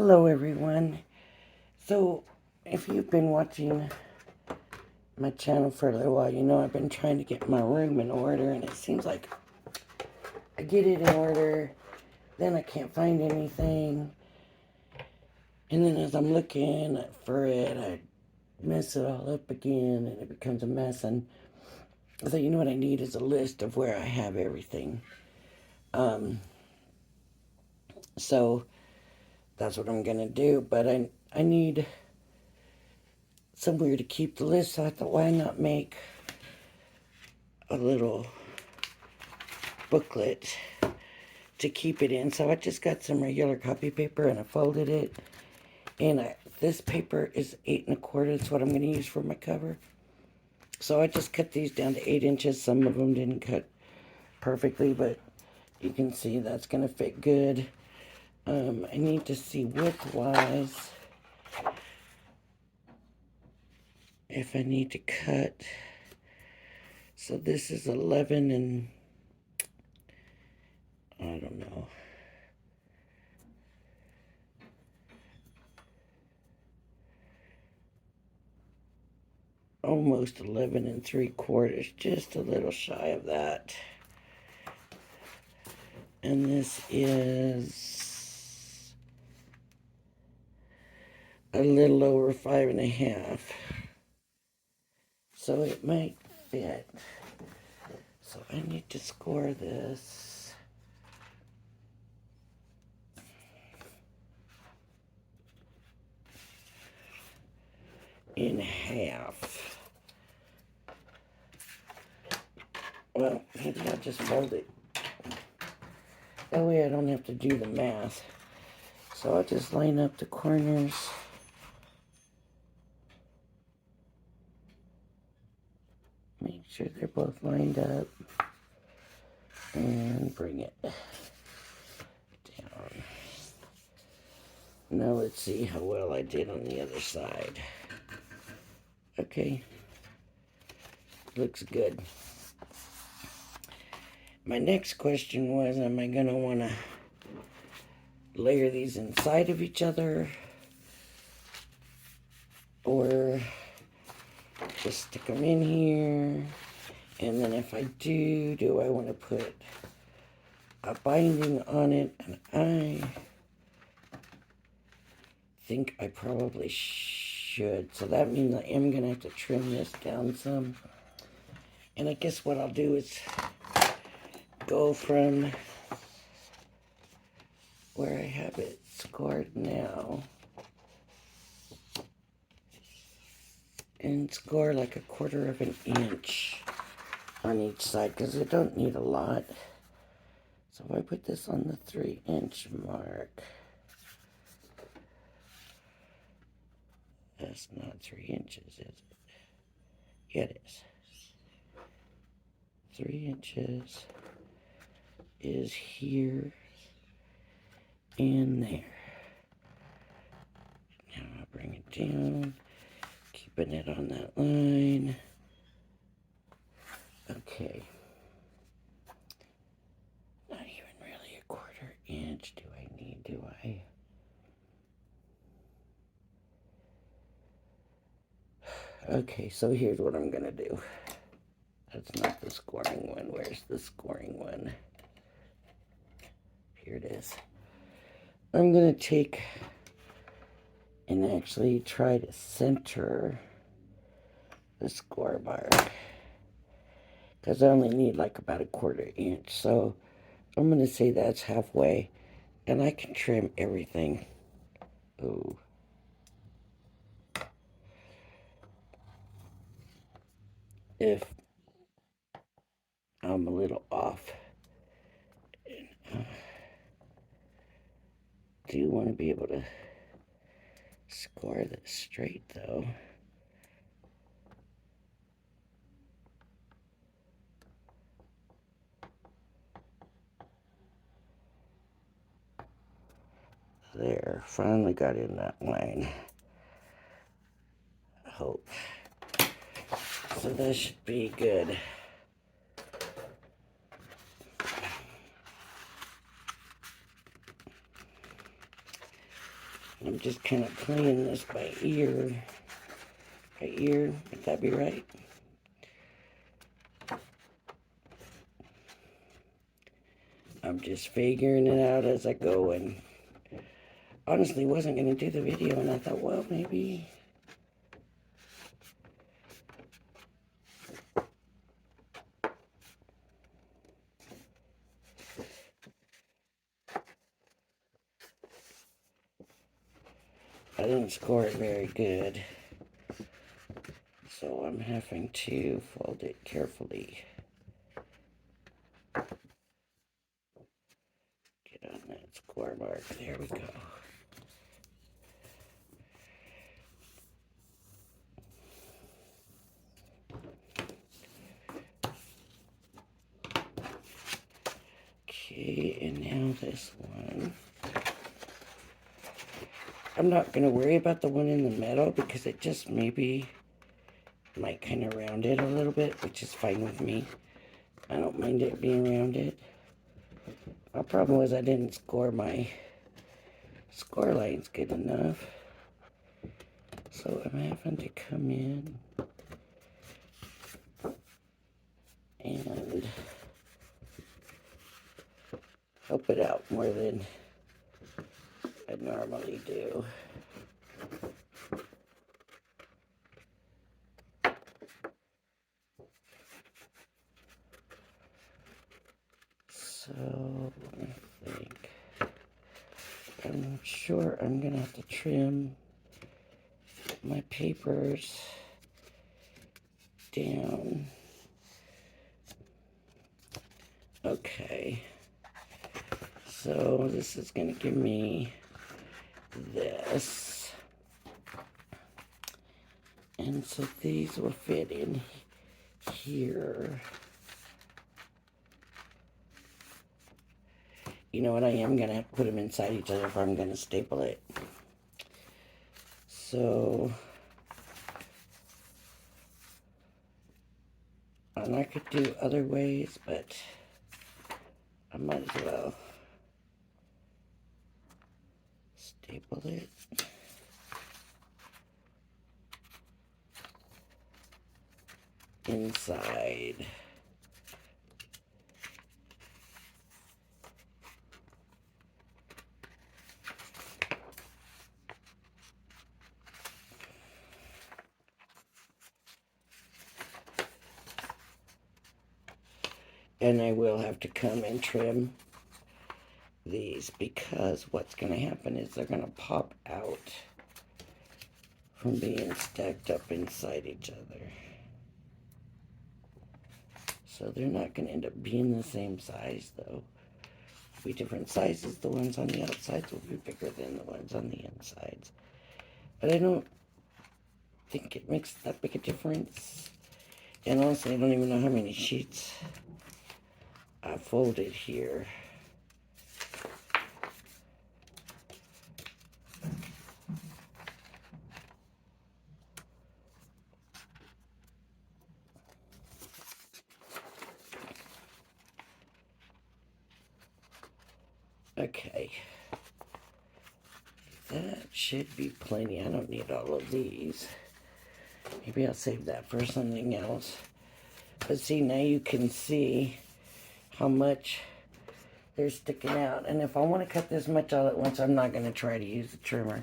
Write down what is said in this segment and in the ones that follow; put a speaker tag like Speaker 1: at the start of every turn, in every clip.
Speaker 1: Hello everyone. So if you've been watching my channel for a little while, you know I've been trying to get my room in order, and it seems like I get it in order, then I can't find anything, and then as I'm looking for it, I mess it all up again and it becomes a mess. And I thought, you know what I need is a list of where I have everything. So that's what I'm gonna do, but I need somewhere to keep the list, so I thought, why not make a little booklet to keep it in. So I just got some regular copy paper and I folded it. And this paper is 8 1/4. That's what I'm going to use for my cover. So I just cut these down to 8 inches. Some of them didn't cut perfectly, but you can see that's going to fit good. I need to see width-wise if I need to cut. So this is 11 and I don't know. Almost 11 3/4, just a little shy of that. And this is a little over 5 1/2. So it might fit. So I need to score this. In half. Well, maybe I'll just fold it. That way I don't have to do the math. So I'll just line up the corners. Make sure they're both lined up. And bring it down. Now let's see how well I did on the other side. Okay. Looks good. My next question was, am I going to want to layer these inside of each other? Or just stick them in here? And then if I do I want to put a binding on it? And I think I probably should. So that means I am going to have to trim this down some. And I guess what I'll do is go from where I have it scored now and score like 1/4 inch on each side, because I don't need a lot. So if I put this on the 3-inch mark, that's not 3 inches, is it? Yeah, it is. 3 inches is here and there. Now I'll bring it down, keeping it on that line. Okay. Not even really 1/4 inch do I need, do I? Okay, so here's what I'm gonna do. That's not the scoring one. Where's the scoring one? Here it is. I'm gonna take and actually try to center the score mark, because I only need like about 1/4 inch. So I'm gonna say that's halfway, and I can trim everything. Ooh. If I'm a little off. Do want to be able to score this straight though. There, finally got in that line. I hope. So that should be good. I'm just kind of playing this by ear. By ear, would that be right? I'm just figuring it out as I go, and honestly wasn't going to do the video, and I thought, well, maybe... I didn't score it very good, so I'm having to fold it carefully. Get on that score mark. There we go. Okay, and now this one. I'm not going to worry about the one in the middle because it just maybe might kind of round it a little bit, which is fine with me. I don't mind it being rounded. My problem was I didn't score my score lines good enough. So I'm having to come in and help it out more than I normally do. So, I think, I'm sure I'm going to have to trim my papers down. Okay. So, this is going to give me this. And so these will fit in here. You know what, I am going to have to put them inside each other if I'm going to staple it. So, and I could do other ways, but I might as well staple it. Inside. And I will have to come and trim these because what's going to happen is they're going to pop out from being stacked up inside each other. So they're not going to end up being the same size, though. They'll be different sizes. The ones on the outsides will be bigger than the ones on the insides. But I don't think it makes that big a difference. And also, I don't even know how many sheets I folded here. Okay. That should be plenty. I don't need all of these. Maybe I'll save that for something else. But see, now you can see how much they're sticking out. And if I want to cut this much all at once, I'm not going to try to use the trimmer.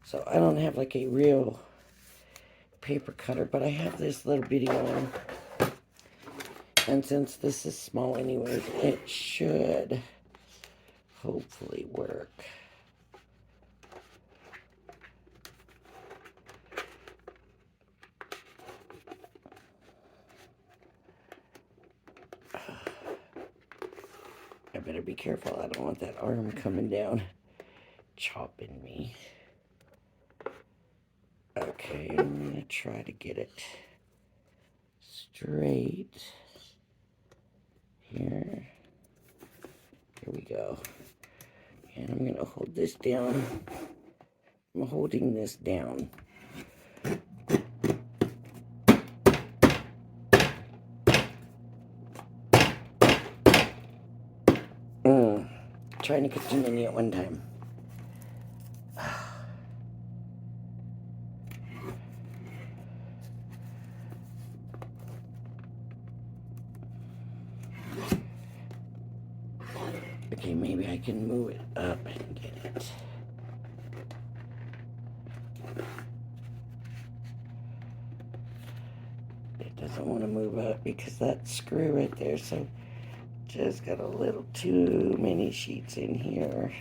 Speaker 1: So I don't have like a real paper cutter, but I have this little bitty one. And since this is small anyways, it should hopefully work. I better be careful. I don't want that arm coming down, chopping me. Okay, I'm going to try to get it straight. Here. Here we go. And I'm going to hold this down. I'm holding this down. Trying to get too many at one time. Okay, maybe I can move it up and get it. It doesn't want to move up because that screw right there, so just got a little too many sheets in here.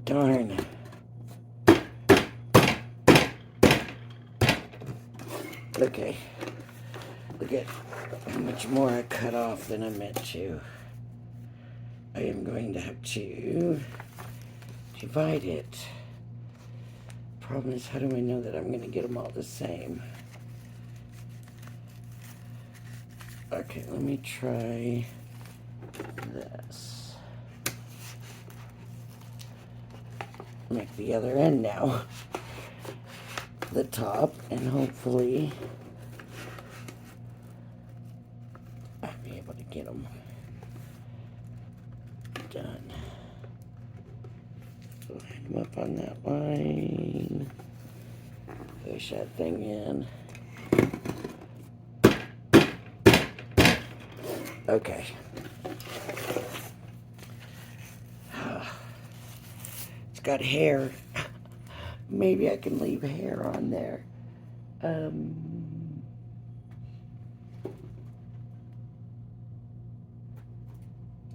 Speaker 1: Darn. Okay. Look at how much more I cut off than I meant to. I am going to have to divide it. Problem is, how do I know that I'm going to get them all the same? Okay, let me try this. Make the other end now the top, and hopefully I'll be able to get them done. Line them up on that line. Push that thing in. Okay. It's got hair. Maybe I can leave hair on there.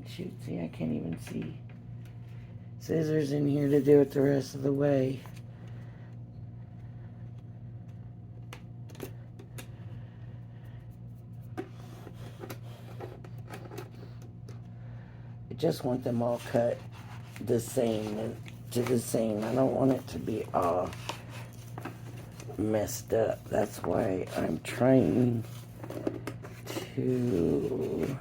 Speaker 1: Shoot, see, I can't even see scissors in here to do it the rest of the way. I just want them all cut the same, to the same. I don't want it to be all messed up. That's why I'm trying to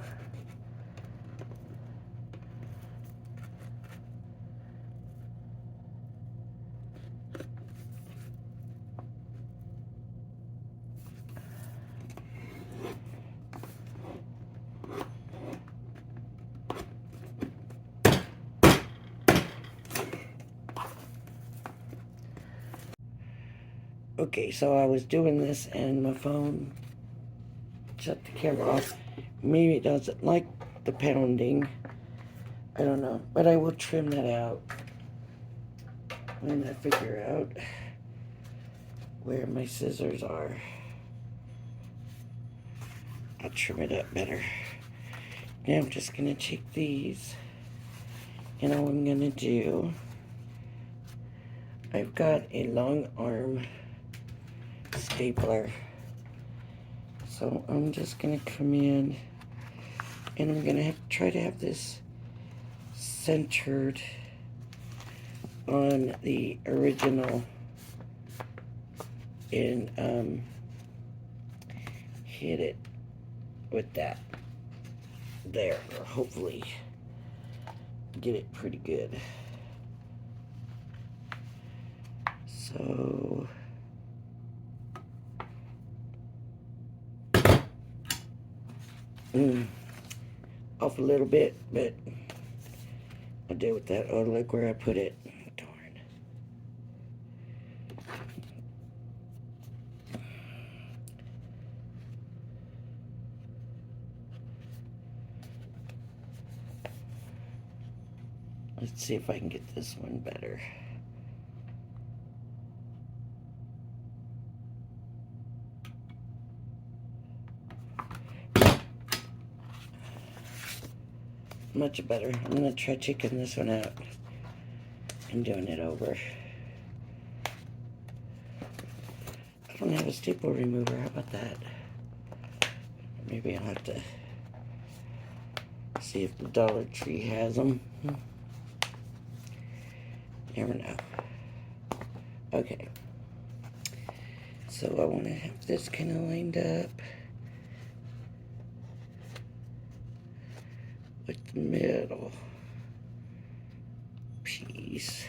Speaker 1: okay, so I was doing this and my phone shut the camera off. Maybe it doesn't like the pounding. I don't know, but I will trim that out when I figure out where my scissors are. I'll trim it up better. Now I'm just gonna take these, and all I'm gonna do, I've got a long arm stapler, so I'm just gonna come in and I'm gonna try to have this centered on the original and hit it with that there, or hopefully get it pretty good. So off a little bit, but I'll deal with that. Oh, look where I put it. Darn. Let's see if I can get this one better. Much better. I'm going to try checking this one out and doing it over. I don't have a staple remover. How about that? Maybe I'll have to see if the Dollar Tree has them. Never know. Okay. So I want to have this kind of lined up with the middle piece,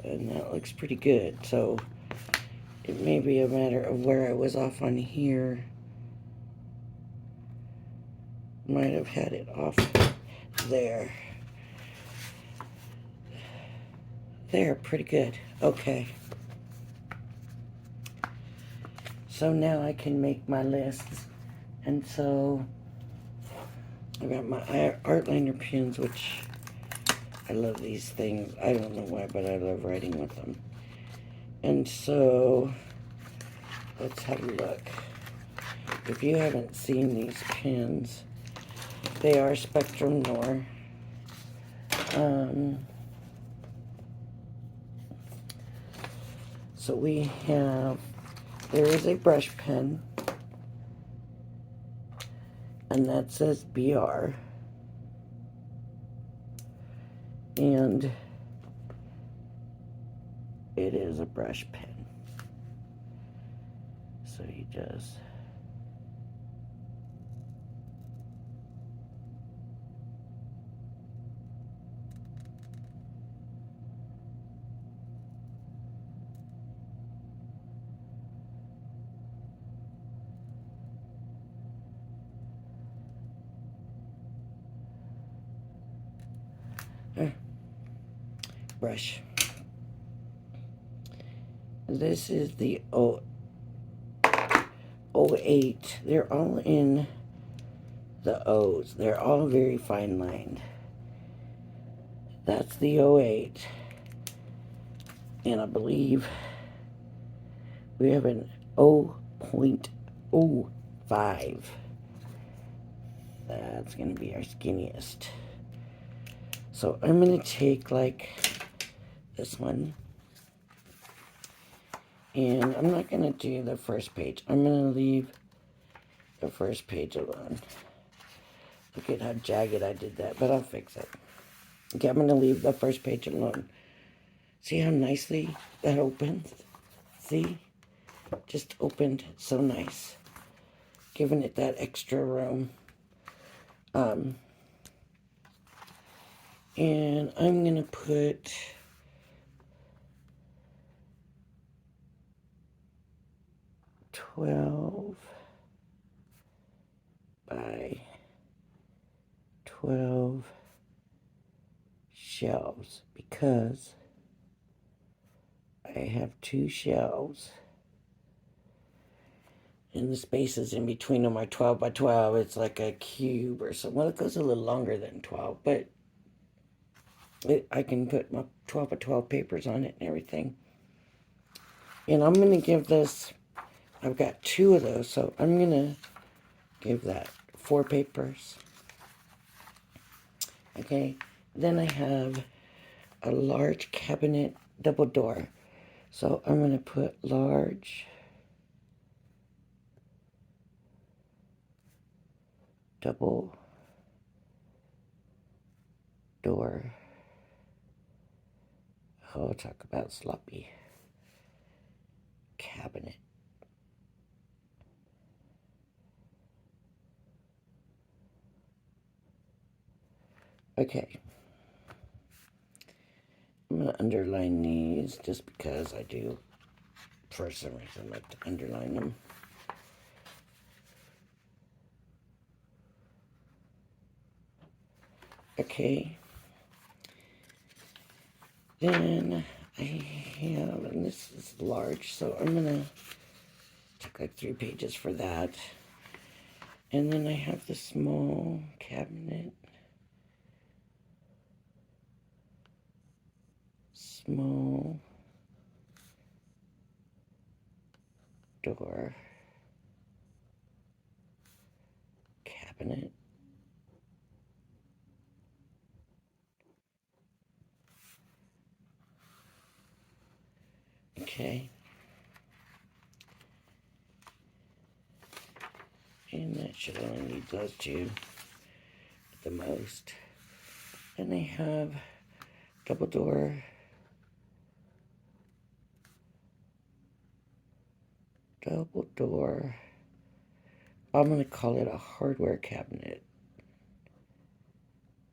Speaker 1: and that looks pretty good. So it may be a matter of where I was off on here. Might have had it off there. There, pretty good. Okay. So now I can make my lists, and so I got my art liner pens, which I love these things. I don't know why, but I love writing with them. And so, let's have a look. If you haven't seen these pens, they are Spectrum Noir. So we have, there is a brush pen, and that says BR. And it is a brush pen. So you just brush. This is the 08. They're all in the O's. They're all very fine lined. That's the 08. And I believe we have an 0.05. That's going to be our skinniest. So I'm going to take like this one. And I'm not going to do the first page. I'm going to leave the first page alone. Look at how jagged I did that, but I'll fix it. Okay, I'm going to leave the first page alone. See how nicely that opens? See? Just opened so nice. Giving it that extra room. And I'm going to put 12 by 12 shelves because I have 2 shelves and the spaces in between them are 12 by 12. It's like a cube or something. Well, it goes a little longer than 12, but I can put my 12 by 12 papers on it and everything. And I'm going to give this, I've got 2 of those, so I'm going to give that 4 papers. Okay, then I have a large cabinet double door. So I'm going to put large double door. Oh, talk about sloppy. Cabinet. Okay. I'm going to underline these just because I do, for some reason, like to underline them. Okay. Then I have, and this is large, so I'm going to take like 3 pages for that. And then I have the small cabinet. Small door. Cabinet. Okay. And that should only need those 2 at the most. Then they have double door. Double door. I'm going to call it a hardware cabinet.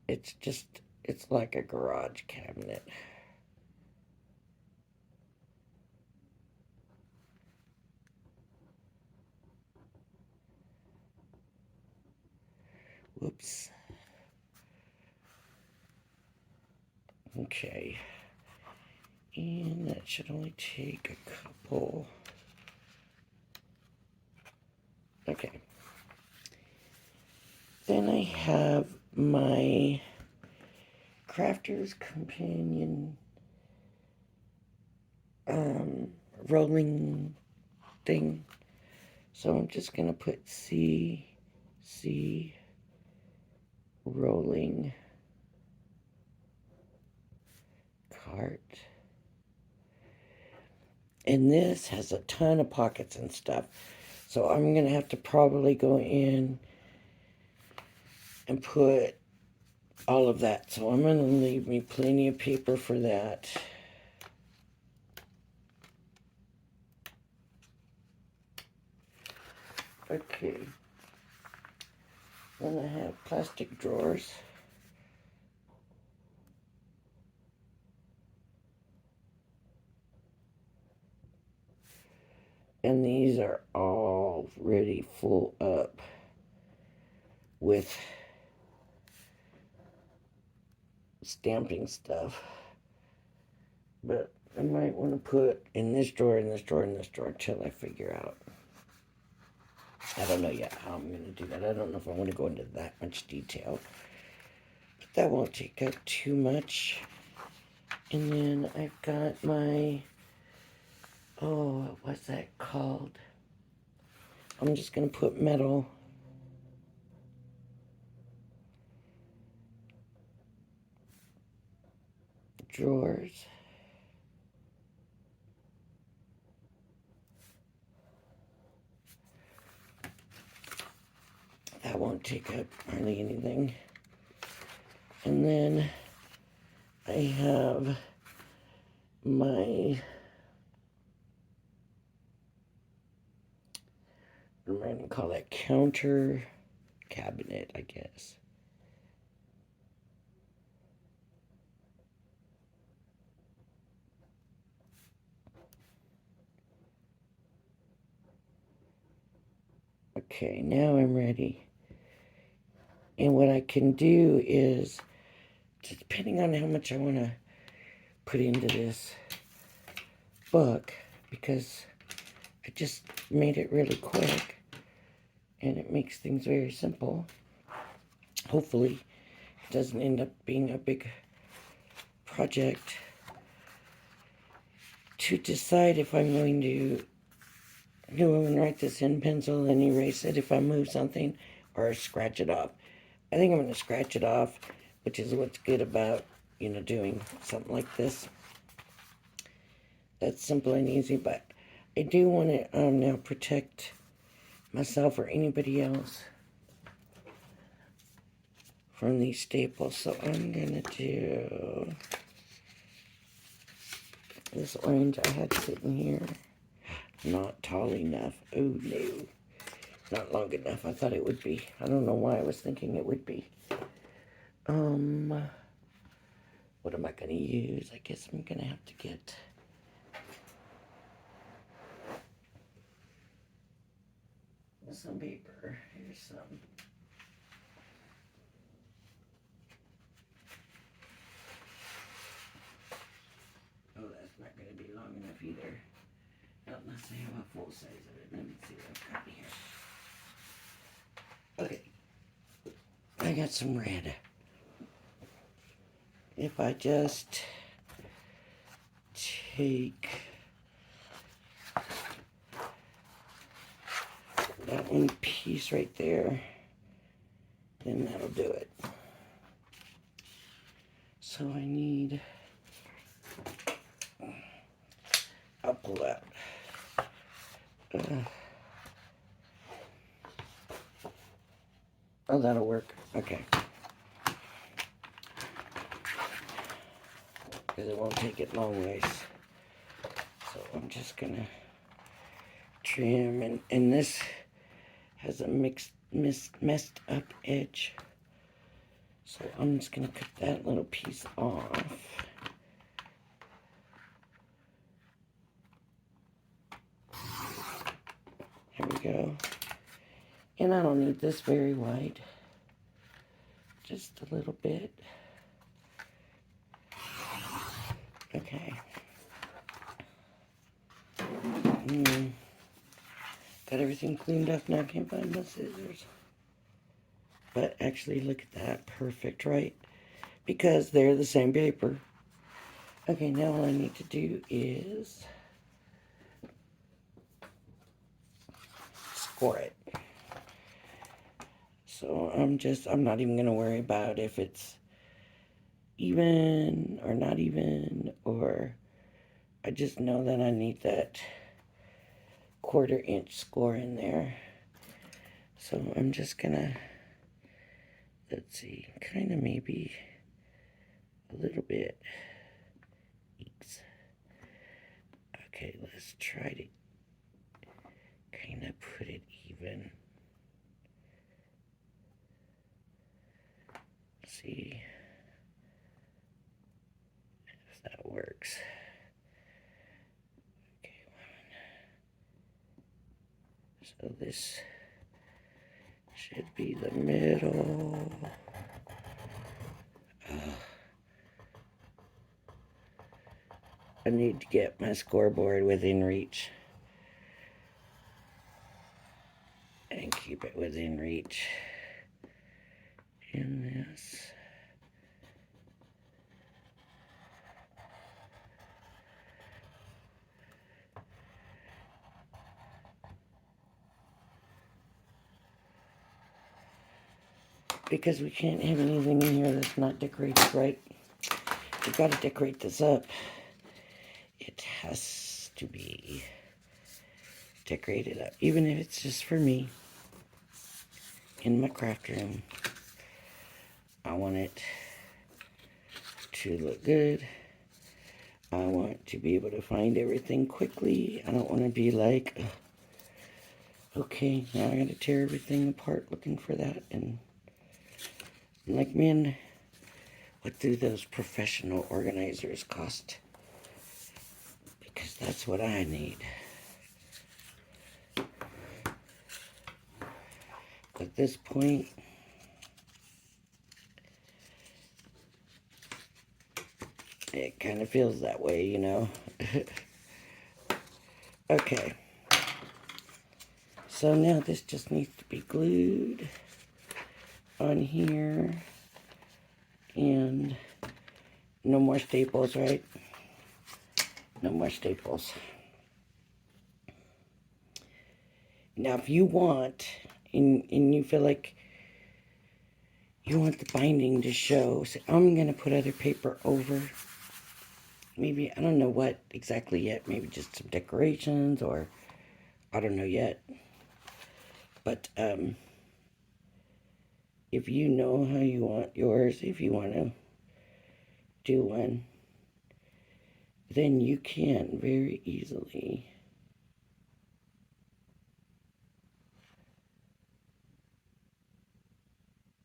Speaker 1: It's just, it's like a garage cabinet. Whoops. Okay. And that should only take a couple. Okay. Then I have my Crafter's Companion rolling thing. So I'm just going to put C rolling cart. And this has a ton of pockets and stuff. So I'm going to have to probably go in and put all of that. So I'm going to leave me plenty of paper for that. Okay. Then I have plastic drawers. And these are already full up with stamping stuff. But I might want to put in this drawer, in this drawer, in this drawer till I figure out. I don't know yet how I'm going to do that. I don't know if I want to go into that much detail. But that won't take up too much. And then I've got my, what's that called? I'm just going to put metal drawers. That won't take up hardly anything. And then I have my, I'm going to call that counter cabinet, I guess. Okay, now I'm ready. And what I can do is, depending on how much I want to put into this book, because I just made it really quick, and it makes things very simple. Hopefully, it doesn't end up being a big project to decide if I'm going to write this in pencil and erase it if I move something, or scratch it off. I think I'm going to scratch it off, which is what's good about, doing something like this. That's simple and easy, but I do want to now protect myself or anybody else from these staples. So I'm going to do this orange I had sitting here. Not tall enough. Oh, no. Not long enough. I thought it would be. I don't know why I was thinking it would be. What am I going to use? I guess I'm going to have to get some paper. Here's some. Oh, that's not going to be long enough either. Unless I have a full size of it. Let me see what I've got here. Okay. I got some red. If I just take that one piece right there, then that'll do it. So I need, I'll pull out. Oh, that'll work. Okay. Because it won't take it long ways. So I'm just gonna trim, and this has a messed up edge. So I'm just gonna cut that little piece off. There we go. And I don't need this very wide. Just a little bit. Okay. Got everything cleaned up now. I can't find my scissors. But actually, look at that. Perfect, right? Because they're the same paper. Okay, now all I need to do is score it. So I'm not even going to worry about if it's even or not even, or I just know that I need that 1/4 inch score in there. So I'm just gonna, let's see, kind of maybe a little bit. Eeks. Okay, let's try to kind of put it even. See if that works. Okay, so this should be the middle. I need to get my scoreboard within reach and keep it within reach in this. Because we can't have anything in here that's not decorated right. We've got to decorate this up. It has to be decorated up, even if it's just for me in my craft room. I want it to look good. I want to be able to find everything quickly. I don't want to be like, okay, now I got to tear everything apart looking for that. And like, man, what do those professional organizers cost? Because that's what I need. At this point, it kind of feels that way, you know. Okay. So now this just needs to be glued on here. And no more staples, right? No more staples. Now, if you want, and you feel like you want the binding to show, so I'm going to put other paper over. Maybe, I don't know what exactly yet. Maybe just some decorations, or I don't know yet. But if you know how you want yours, if you want to do one, then you can very easily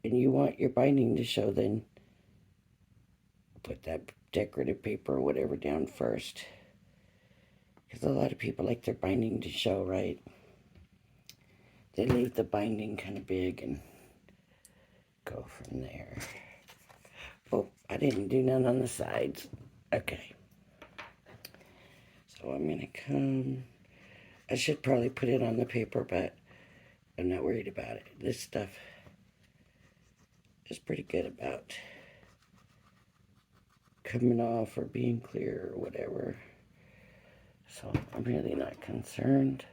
Speaker 1: and you want your binding to show, then put that decorative paper or whatever down first. Because a lot of people like their binding to show, right? They leave the binding kind of big and go from there. Oh, I didn't do none on the sides. Okay. So I'm going to come... I should probably put it on the paper, but I'm not worried about it. This stuff is pretty good about coming off or being clear or whatever. So I'm really not concerned.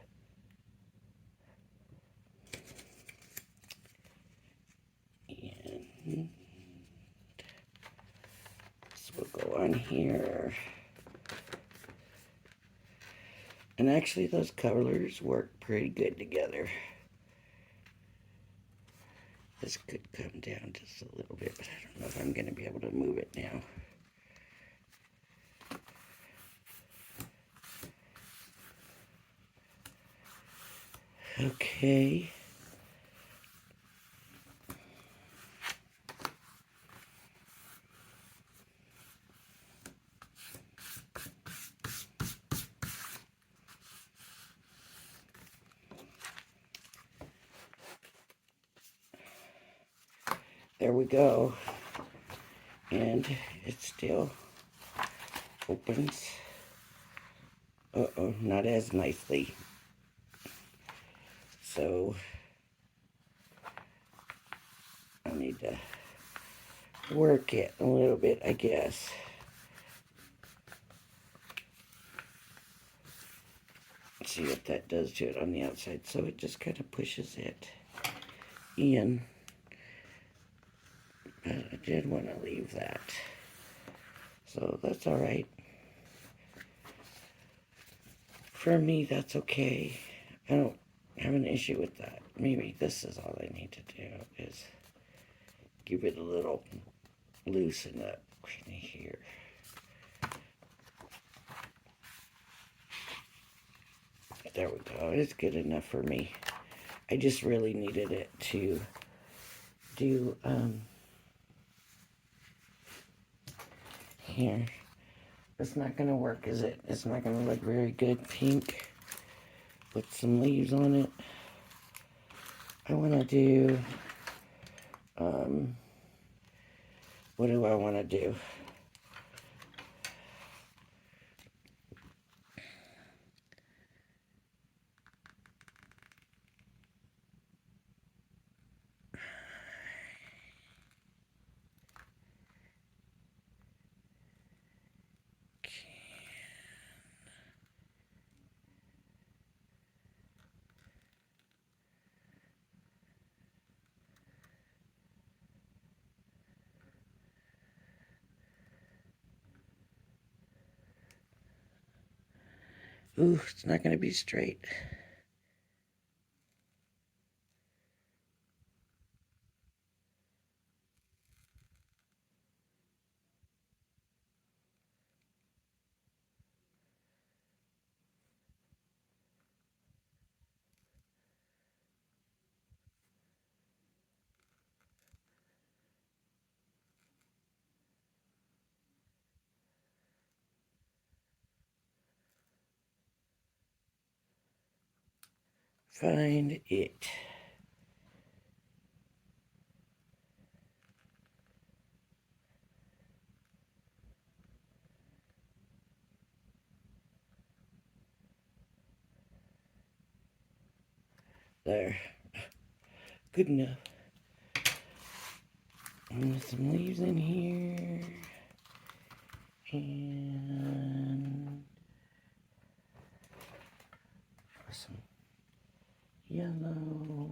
Speaker 1: And this will go on here. And actually those colors work pretty good together. This could come down just a little bit, but I don't know if I'm going to be able to move it now. Okay. There we go. And it still opens. Uh-oh, not as nicely. So I need to work it a little bit, I guess. See what that does to it on the outside. So it just kind of pushes it in. But I did want to leave that. So that's all right. For me, that's okay. I don't have an issue with that. Maybe this is all I need to do is give it a little loosen up in here. There we go. It's good enough for me. I just really needed it to do, here. It's not going to work, is it? It's not going to look very good pink with some leaves on it. I want to do, what do I want to do? Ooh, it's not going to be straight. Find it. There. Good enough. And some leaves in here. And some yellow.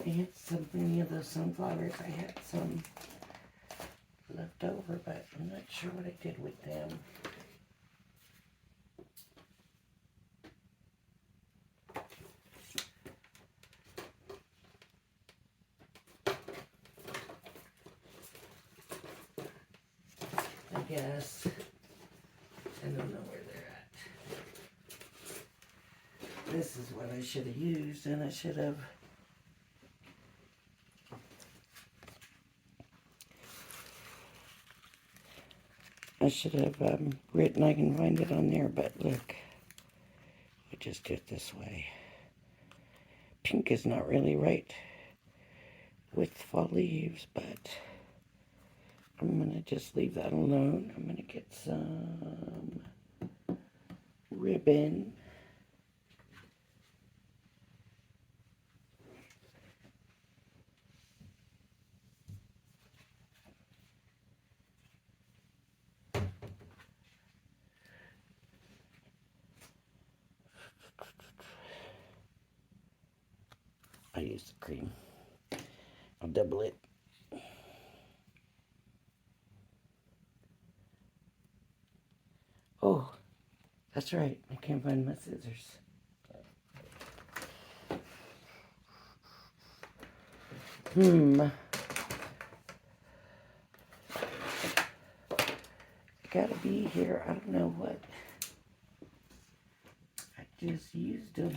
Speaker 1: I had so many of those sunflowers. I had some left over, but I'm not sure what I did with them. I guess. I don't know where they're at. This is what I should have used, and I should have written, I can find it on there, but look, I just do it this way. Pink is not really right with fall leaves, but I'm going to just leave that alone. I'm going to get some ribbon. I use the cream. I'll double it. Oh, that's right. I can't find my scissors. Gotta be here. I don't know what. I just used them.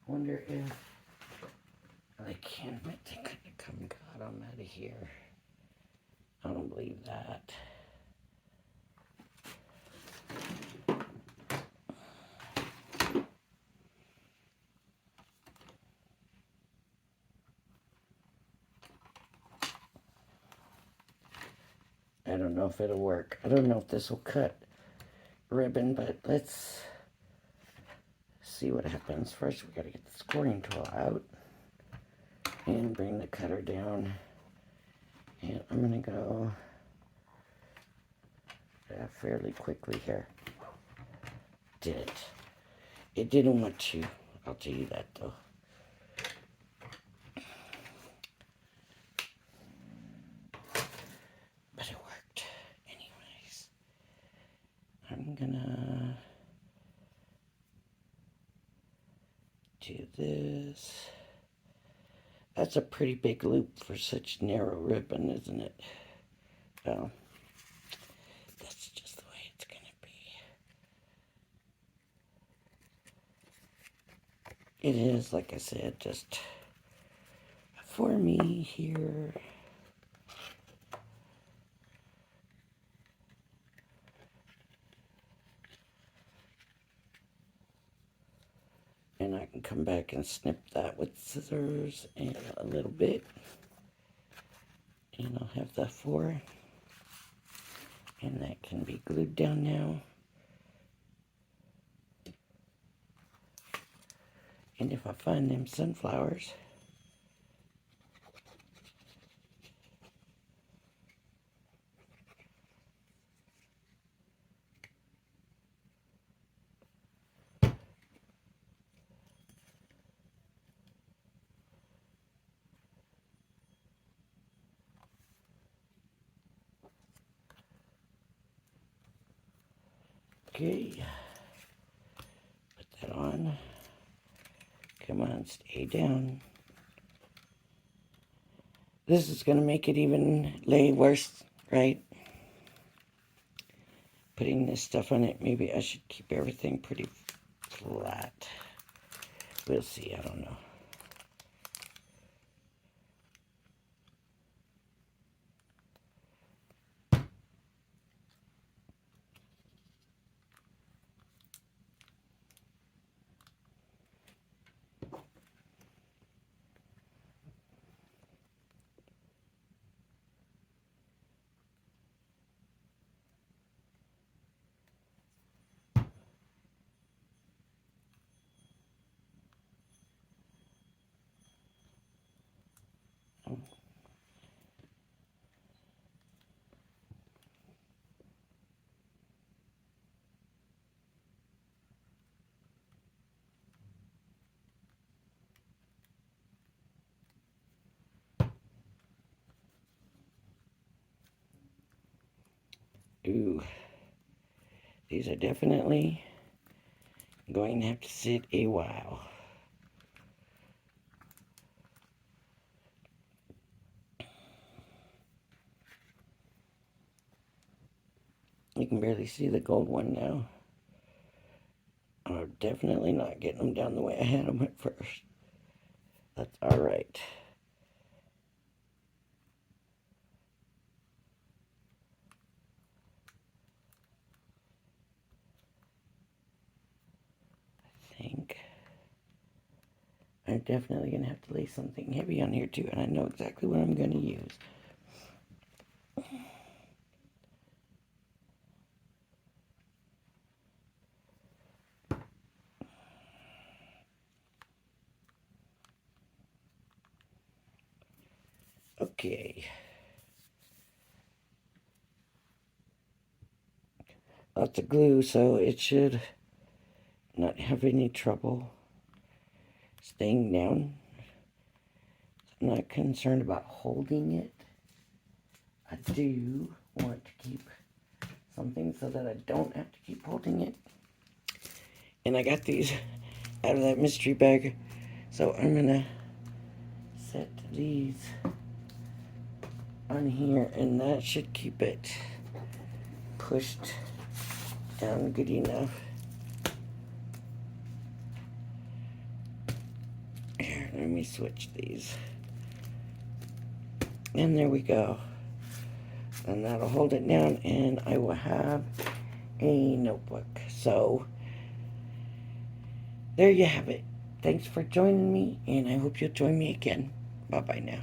Speaker 1: Wonder if I can, but they couldn't have come got them out of here. I don't believe that. I don't know if it'll work. I don't know if this will cut ribbon, but let's see what happens. First, we got to get the scoring tool out and bring the cutter down. And I'm going to go fairly quickly here. Did it. It didn't want to. I'll tell you that, though. But it worked. Anyways, I'm gonna do this. That's a pretty big loop for such narrow ribbon, isn't it? Well, that's just the way it's gonna be. It is, like I said, just for me here. And I can come back and snip that with scissors and a little bit. And I'll have the 4. And that can be glued down now. And if I find them sunflowers, okay, put that on. Come on, stay down. This is going to make it even lay worse, right? Putting this stuff on it, maybe I should keep everything pretty flat. We'll see, I don't know. Ooh, these are definitely going to have to sit a while. You can barely see the gold one now. I'm definitely not getting them down the way I had them at first. That's alright. I think I'm definitely going to have to lay something heavy on here too, and I know exactly what I'm going to use. Okay. Lots of glue, so it should not have any trouble staying down. I'm not concerned about holding it. I do want to keep something so that I don't have to keep holding it. And I got these out of that mystery bag, so I'm gonna set these on here, and that should keep it pushed down good enough. Here, let me switch these. And there we go. And that'll hold it down, and I will have a notebook. So, there you have it. Thanks for joining me, and I hope you'll join me again. Bye-bye now.